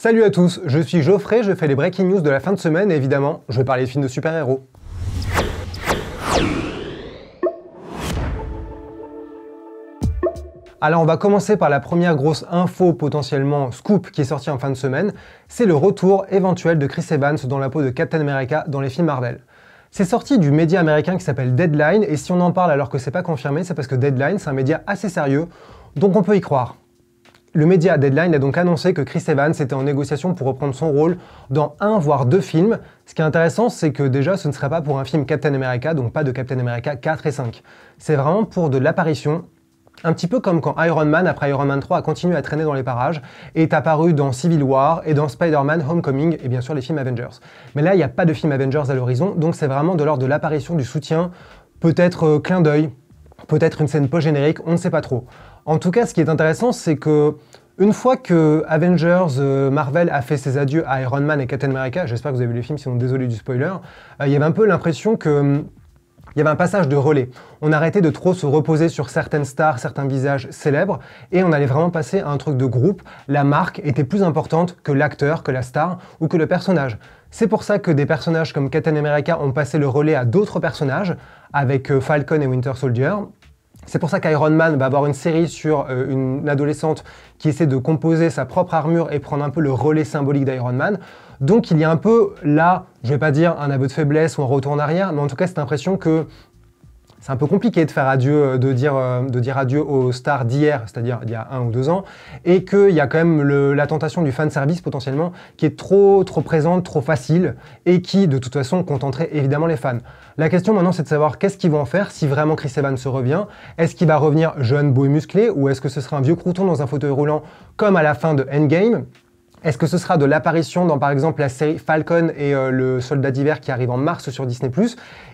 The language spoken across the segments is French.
Salut à tous, je suis Geoffrey, je fais les breaking news de la fin de semaine et évidemment, je vais parler de films de super-héros. Alors on va commencer par la première grosse info potentiellement scoop qui est sortie en fin de semaine, c'est le retour éventuel de Chris Evans dans la peau de Captain America dans les films Marvel. C'est sorti du média américain qui s'appelle Deadline et si on en parle alors que c'est pas confirmé, c'est parce que Deadline c'est un média assez sérieux, donc on peut y croire. Le média Deadline a donc annoncé que Chris Evans était en négociation pour reprendre son rôle dans un voire deux films. Ce qui est intéressant, c'est que déjà ce ne serait pas pour un film Captain America, donc pas de Captain America 4 et 5. C'est vraiment pour de l'apparition, un petit peu comme quand Iron Man, après Iron Man 3, a continué à traîner dans les parages, et est apparu dans Civil War et dans Spider-Man Homecoming et bien sûr les films Avengers. Mais là, il n'y a pas de film Avengers à l'horizon, donc c'est vraiment de l'ordre de l'apparition, du soutien, peut-être clin d'œil, peut-être une scène post-générique, on ne sait pas trop. En tout cas, ce qui est intéressant, c'est que une fois que Avengers Marvel a fait ses adieux à Iron Man et Captain America, j'espère que vous avez vu les films, sinon désolé du spoiler, il y avait un peu l'impression que il y avait un passage de relais. On arrêtait de trop se reposer sur certaines stars, certains visages célèbres, et on allait vraiment passer à un truc de groupe. La marque était plus importante que l'acteur, que la star ou que le personnage. C'est pour ça que des personnages comme Captain America ont passé le relais à d'autres personnages, avec Falcon et Winter Soldier. C'est pour ça qu'Iron Man va avoir une série sur une adolescente qui essaie de composer sa propre armure et prendre un peu le relais symbolique d'Iron Man. Donc il y a un peu là, je vais pas dire un aveu de faiblesse ou un retour en arrière, mais en tout cas cette impression que c'est un peu compliqué de faire adieu, de dire adieu aux stars d'hier, c'est-à-dire il y a 1 ou 2 ans, et qu'il y a quand même la tentation du fanservice potentiellement qui est trop présente, trop facile, et qui de toute façon contenterait évidemment les fans. La question maintenant c'est de savoir qu'est-ce qu'ils vont en faire si vraiment Chris Evans se revient. Est-ce qu'il va revenir jeune, beau et musclé, ou est-ce que ce sera un vieux crouton dans un fauteuil roulant comme à la fin de Endgame? Est-ce que ce sera de l'apparition dans par exemple la série Falcon et le Soldat d'hiver qui arrive en mars sur Disney+.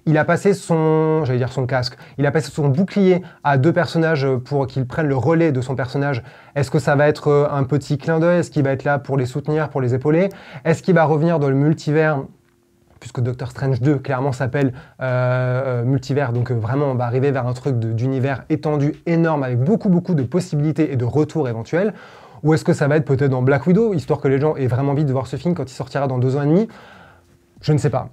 Il a passé son casque, il a passé son bouclier à deux personnages pour qu'ils prennent le relais de son personnage. Est-ce que ça va être un petit clin d'œil? Est-ce qu'il va être là pour les soutenir, pour les épauler? Est-ce qu'il va revenir dans le multivers? Puisque Doctor Strange 2 clairement s'appelle multivers, donc vraiment on va arriver vers un truc d'univers étendu, énorme, avec beaucoup de possibilités et de retours éventuels. Ou est-ce que ça va être peut-être dans Black Widow, histoire que les gens aient vraiment envie de voir ce film quand il sortira dans 2 ans et demi? Je ne sais pas.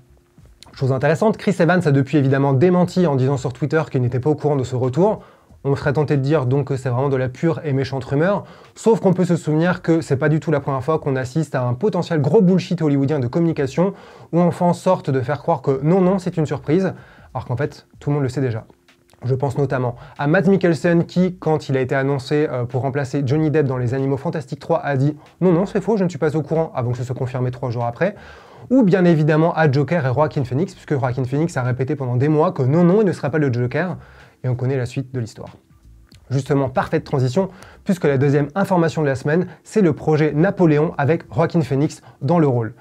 Chose intéressante, Chris Evans a depuis évidemment démenti en disant sur Twitter qu'il n'était pas au courant de ce retour. On serait tenté de dire donc que c'est vraiment de la pure et méchante rumeur, sauf qu'on peut se souvenir que c'est pas du tout la première fois qu'on assiste à un potentiel gros bullshit hollywoodien de communication où on fait en sorte de faire croire que non, c'est une surprise, alors qu'en fait, tout le monde le sait déjà. Je pense notamment à Matt Mikkelsen qui, quand il a été annoncé pour remplacer Johnny Depp dans Les Animaux Fantastiques 3, a dit « Non, c'est faux, je ne suis pas au courant » avant que ce soit confirmé 3 jours après. Ou bien évidemment à Joker et Joaquin Phoenix, puisque Joaquin Phoenix a répété pendant des mois que non, il ne sera pas le Joker, et on connaît la suite de l'histoire. Justement, parfaite transition, puisque la deuxième information de la semaine, c'est le projet Napoléon avec Joaquin Phoenix dans le rôle.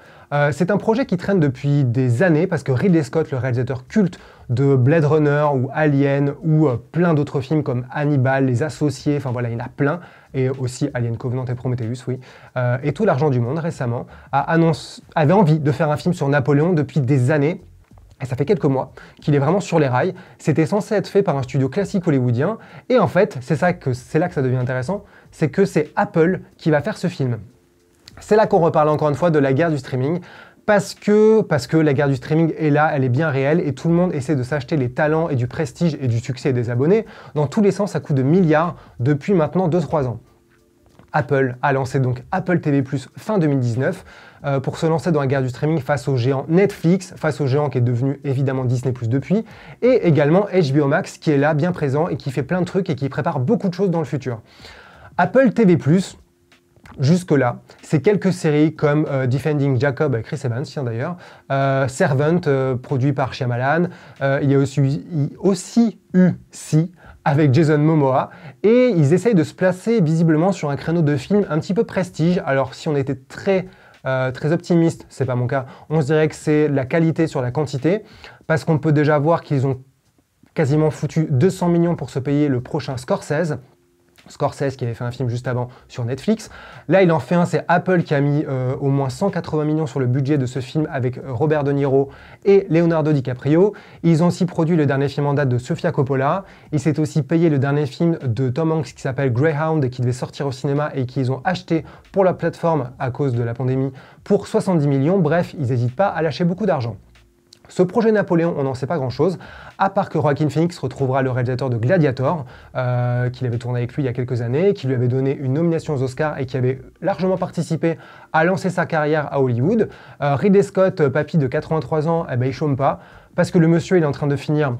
C'est un projet qui traîne depuis des années, parce que Ridley Scott, le réalisateur culte de Blade Runner ou Alien, ou plein d'autres films comme Hannibal, Les Associés, enfin voilà, il y en a plein, et aussi Alien Covenant et Prometheus, oui, et tout l'argent du monde récemment, avait envie de faire un film sur Napoléon depuis des années. Et ça fait quelques mois qu'il est vraiment sur les rails. C'était censé être fait par un studio classique hollywoodien. Et en fait, c'est là que ça devient intéressant, c'est que c'est Apple qui va faire ce film. C'est là qu'on reparle encore une fois de la guerre du streaming. Parce que la guerre du streaming est là, elle est bien réelle, et tout le monde essaie de s'acheter les talents et du prestige et du succès des abonnés dans tous les sens à coups de milliards depuis maintenant 2-3 ans. Apple a lancé donc Apple TV+ fin 2019 pour se lancer dans la guerre du streaming face au géant Netflix, face au géant qui est devenu évidemment Disney+ depuis, et également HBO Max qui est là bien présent et qui fait plein de trucs et qui prépare beaucoup de choses dans le futur. Apple TV+, jusque-là, c'est quelques séries comme Defending Jacob avec Chris Evans, tiens d'ailleurs, Servant, produit par Shyamalan, il y a aussi eu Si, avec Jason Momoa, et ils essayent de se placer visiblement sur un créneau de film un petit peu prestige. Alors si on était très optimiste, c'est pas mon cas, on se dirait que c'est la qualité sur la quantité, parce qu'on peut déjà voir qu'ils ont quasiment foutu 200 millions pour se payer le prochain Scorsese. Scorsese qui avait fait un film juste avant sur Netflix. Là, il en fait un, c'est Apple qui a mis au moins 180 millions sur le budget de ce film avec Robert De Niro et Leonardo DiCaprio. Ils ont aussi produit le dernier film en date de Sofia Coppola. Il s'est aussi payé le dernier film de Tom Hanks qui s'appelle Greyhound, qui devait sortir au cinéma et qu'ils ont acheté pour la plateforme à cause de la pandémie pour 70 millions. Bref, ils n'hésitent pas à lâcher beaucoup d'argent. Ce projet Napoléon, on n'en sait pas grand-chose, à part que Joaquin Phoenix retrouvera le réalisateur de Gladiator, qu'il avait tourné avec lui il y a quelques années, qui lui avait donné une nomination aux Oscars et qui avait largement participé à lancer sa carrière à Hollywood. Ridley Scott, papy de 83 ans, il chôme pas, parce que le monsieur il est en train de finir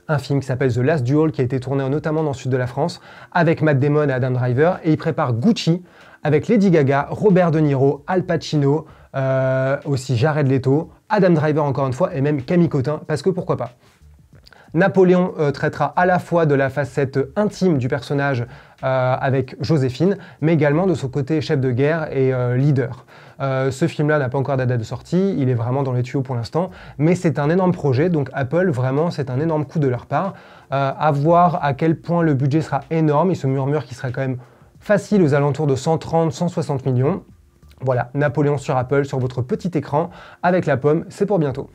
un film qui s'appelle The Last Duel, qui a été tourné notamment dans le sud de la France, avec Matt Damon et Adam Driver, et il prépare Gucci, avec Lady Gaga, Robert De Niro, Al Pacino, aussi Jared Leto, Adam Driver encore une fois, et même Camille Cotin, parce que pourquoi pas. Napoléon traitera à la fois de la facette intime du personnage avec Joséphine, mais également de son côté chef de guerre et leader. Ce film-là n'a pas encore de date de sortie, il est vraiment dans les tuyaux pour l'instant, mais c'est un énorme projet, donc Apple, vraiment, c'est un énorme coup de leur part. À voir à quel point le budget sera énorme, il se murmure qu'il serait quand même facile aux alentours de 130-160 millions. Voilà, Napoléon sur Apple, sur votre petit écran, avec la pomme, c'est pour bientôt.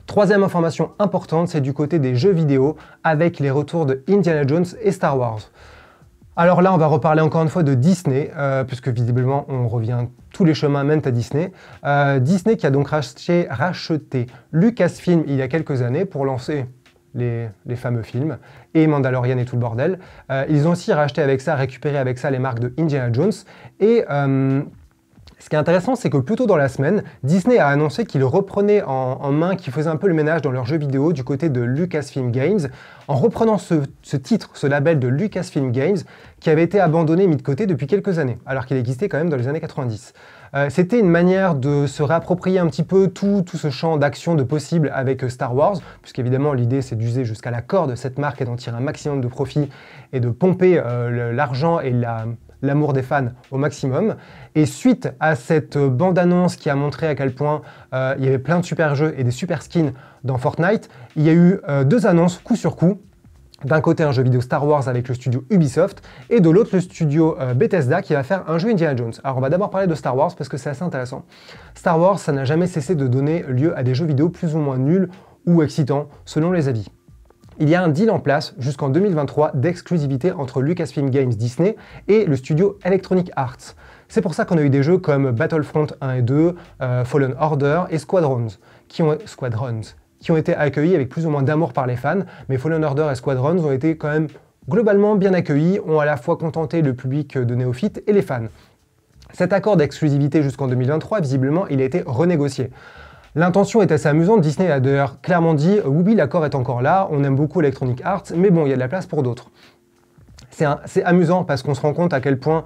Troisième information importante, c'est du côté des jeux vidéo, avec les retours de Indiana Jones et Star Wars. Alors là, on va reparler encore une fois de Disney, puisque visiblement, on revient, tous les chemins mènent à Disney. Disney qui a donc racheté Lucasfilm il y a quelques années pour lancer les fameux films, et Mandalorian et tout le bordel. Ils ont aussi racheté avec ça, récupéré avec ça les marques de Indiana Jones, et ce qui est intéressant, c'est que plus tôt dans la semaine, Disney a annoncé qu'il reprenait en main, qu'il faisait un peu le ménage dans leurs jeux vidéo du côté de Lucasfilm Games, en reprenant ce titre, ce label de Lucasfilm Games, qui avait été abandonné, mis de côté depuis quelques années, alors qu'il existait quand même dans les années 90. C'était une manière de se réapproprier un petit peu tout ce champ d'action de possible avec Star Wars, puisqu'évidemment l'idée c'est d'user jusqu'à la corde cette marque et d'en tirer un maximum de profit et de pomper l'argent et l'amour des fans au maximum. Et suite à cette bande-annonce qui a montré à quel point il y avait plein de super jeux et des super skins dans Fortnite, il y a eu deux annonces coup sur coup. D'un côté un jeu vidéo Star Wars avec le studio Ubisoft et de l'autre le studio Bethesda qui va faire un jeu Indiana Jones. Alors on va d'abord parler de Star Wars parce que c'est assez intéressant. Star Wars, ça n'a jamais cessé de donner lieu à des jeux vidéo plus ou moins nuls ou excitants selon les avis. Il y a un deal en place jusqu'en 2023 d'exclusivité entre Lucasfilm Games Disney et le studio Electronic Arts. C'est pour ça qu'on a eu des jeux comme Battlefront 1 et 2, Fallen Order et Squadrons, qui ont été accueillis avec plus ou moins d'amour par les fans, mais Fallen Order et Squadrons ont été quand même globalement bien accueillis, ont à la fois contenté le public de néophytes et les fans. Cet accord d'exclusivité jusqu'en 2023, visiblement, il a été renégocié. L'intention est assez amusante, Disney a d'ailleurs clairement dit « oui, l'accord est encore là, on aime beaucoup Electronic Arts, mais bon, il y a de la place pour d'autres ». C'est amusant parce qu'on se rend compte à quel point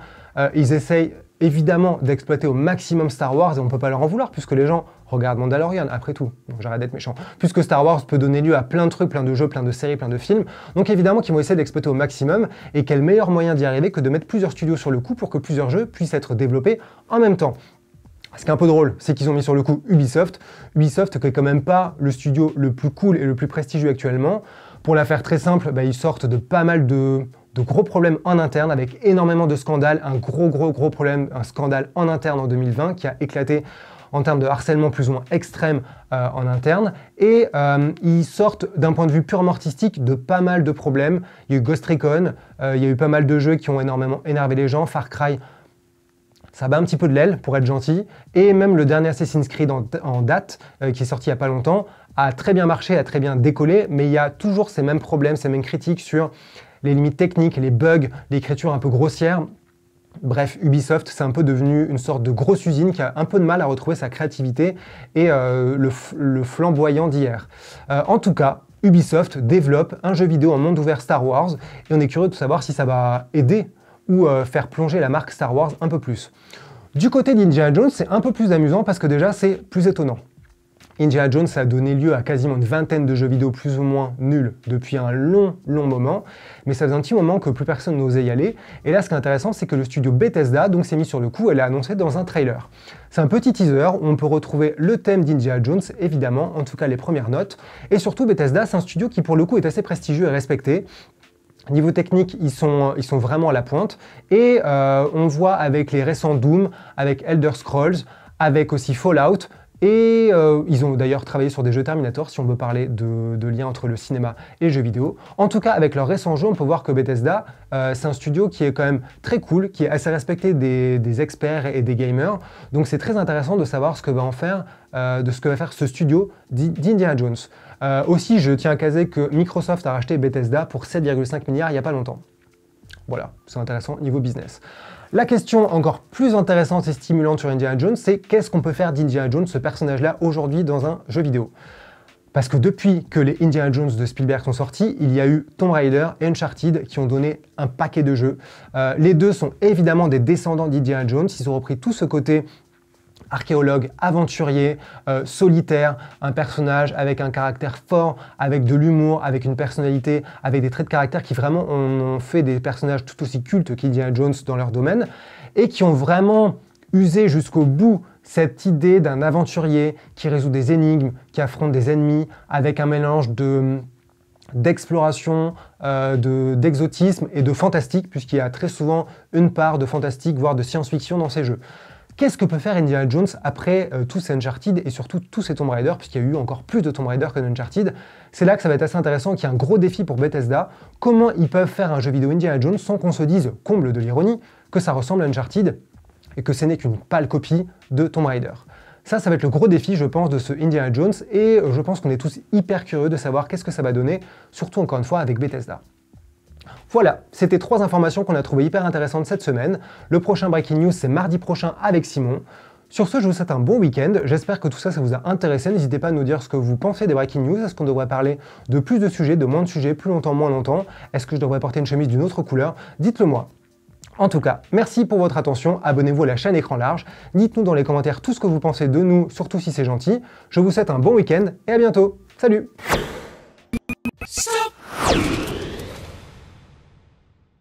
ils essayent évidemment d'exploiter au maximum Star Wars, et on ne peut pas leur en vouloir puisque les gens regardent Mandalorian après tout, donc j'arrête d'être méchant, puisque Star Wars peut donner lieu à plein de trucs, plein de jeux, plein de séries, plein de films, donc évidemment qu'ils vont essayer d'exploiter au maximum, et quel meilleur moyen d'y arriver que de mettre plusieurs studios sur le coup pour que plusieurs jeux puissent être développés en même temps. Ce qui est un peu drôle, c'est qu'ils ont mis sur le coup Ubisoft. Ubisoft qui est quand même pas le studio le plus cool et le plus prestigieux actuellement. Pour la faire très simple, ils sortent de pas mal de gros problèmes en interne avec énormément de scandales. Un gros problème, un scandale en interne en 2020 qui a éclaté en termes de harcèlement plus ou moins extrême en interne. Et ils sortent d'un point de vue purement artistique de pas mal de problèmes. Il y a eu Ghost Recon, il y a eu pas mal de jeux qui ont énormément énervé les gens. Far Cry, ça bat un petit peu de l'aile, pour être gentil, et même le dernier Assassin's Creed en date, qui est sorti il n'y a pas longtemps, a très bien marché, a très bien décollé, mais il y a toujours ces mêmes problèmes, ces mêmes critiques sur les limites techniques, les bugs, l'écriture un peu grossière. Bref, Ubisoft, c'est un peu devenu une sorte de grosse usine qui a un peu de mal à retrouver sa créativité et le flamboyant d'hier. En tout cas, Ubisoft développe un jeu vidéo en monde ouvert Star Wars, et on est curieux de savoir si ça va aider ou faire plonger la marque Star Wars un peu plus. Du côté d'Indiana Jones, c'est un peu plus amusant parce que déjà, c'est plus étonnant. Indiana Jones a donné lieu à quasiment une vingtaine de jeux vidéo plus ou moins nuls depuis un long moment, mais ça faisait un petit moment que plus personne n'osait y aller, et là ce qui est intéressant c'est que le studio Bethesda donc s'est mis sur le coup et l'a annoncé dans un trailer. C'est un petit teaser où on peut retrouver le thème d'Indiana Jones, évidemment, en tout cas les premières notes, et surtout Bethesda c'est un studio qui pour le coup est assez prestigieux et respecté. Niveau technique, ils sont vraiment à la pointe. Et on voit avec les récents Doom, avec Elder Scrolls, avec aussi Fallout, et ils ont d'ailleurs travaillé sur des jeux Terminator, si on veut parler de lien entre le cinéma et le jeu vidéo. En tout cas, avec leurs récents jeux, on peut voir que Bethesda, c'est un studio qui est quand même très cool, qui est assez respecté des experts et des gamers. Donc c'est très intéressant de savoir ce que va en faire, de ce que va faire ce studio d'Indiana Jones. Aussi, je tiens à caser que Microsoft a racheté Bethesda pour 7,5 milliards il n'y a pas longtemps. Voilà, c'est intéressant niveau business. La question encore plus intéressante et stimulante sur Indiana Jones, c'est qu'est-ce qu'on peut faire d'Indiana Jones, ce personnage-là, aujourd'hui dans un jeu vidéo? Parce que depuis que les Indiana Jones de Spielberg sont sortis, il y a eu Tomb Raider et Uncharted qui ont donné un paquet de jeux. Les deux sont évidemment des descendants d'Indiana Jones, ils ont repris tout ce côté archéologue, aventurier, solitaire, un personnage avec un caractère fort, avec de l'humour, avec une personnalité, avec des traits de caractère qui vraiment ont fait des personnages tout aussi cultes qu'Indiana Jones dans leur domaine, et qui ont vraiment usé jusqu'au bout cette idée d'un aventurier qui résout des énigmes, qui affronte des ennemis, avec un mélange d'exploration, d'exotisme et de fantastique, puisqu'il y a très souvent une part de fantastique, voire de science-fiction dans ces jeux. Qu'est-ce que peut faire Indiana Jones après tous ces Uncharted et surtout tous ces Tomb Raider, puisqu'il y a eu encore plus de Tomb Raider que d'Uncharted? C'est là que ça va être assez intéressant, qu'il y a un gros défi pour Bethesda. Comment ils peuvent faire un jeu vidéo Indiana Jones sans qu'on se dise, comble de l'ironie, que ça ressemble à Uncharted et que ce n'est qu'une pâle copie de Tomb Raider? Ça va être le gros défi, je pense, de ce Indiana Jones, et je pense qu'on est tous hyper curieux de savoir qu'est-ce que ça va donner, surtout encore une fois avec Bethesda. Voilà, c'était 3 informations qu'on a trouvées hyper intéressantes cette semaine. Le prochain Breaking News, c'est mardi prochain avec Simon. Sur ce, je vous souhaite un bon week-end. J'espère que tout ça, ça vous a intéressé. N'hésitez pas à nous dire ce que vous pensez des Breaking News. Est-ce qu'on devrait parler de plus de sujets, de moins de sujets, plus longtemps, moins longtemps? Est-ce que je devrais porter une chemise d'une autre couleur? Dites-le moi. En tout cas, merci pour votre attention. Abonnez-vous à la chaîne Écran Large. Dites-nous dans les commentaires tout ce que vous pensez de nous, surtout si c'est gentil. Je vous souhaite un bon week-end et à bientôt. Salut!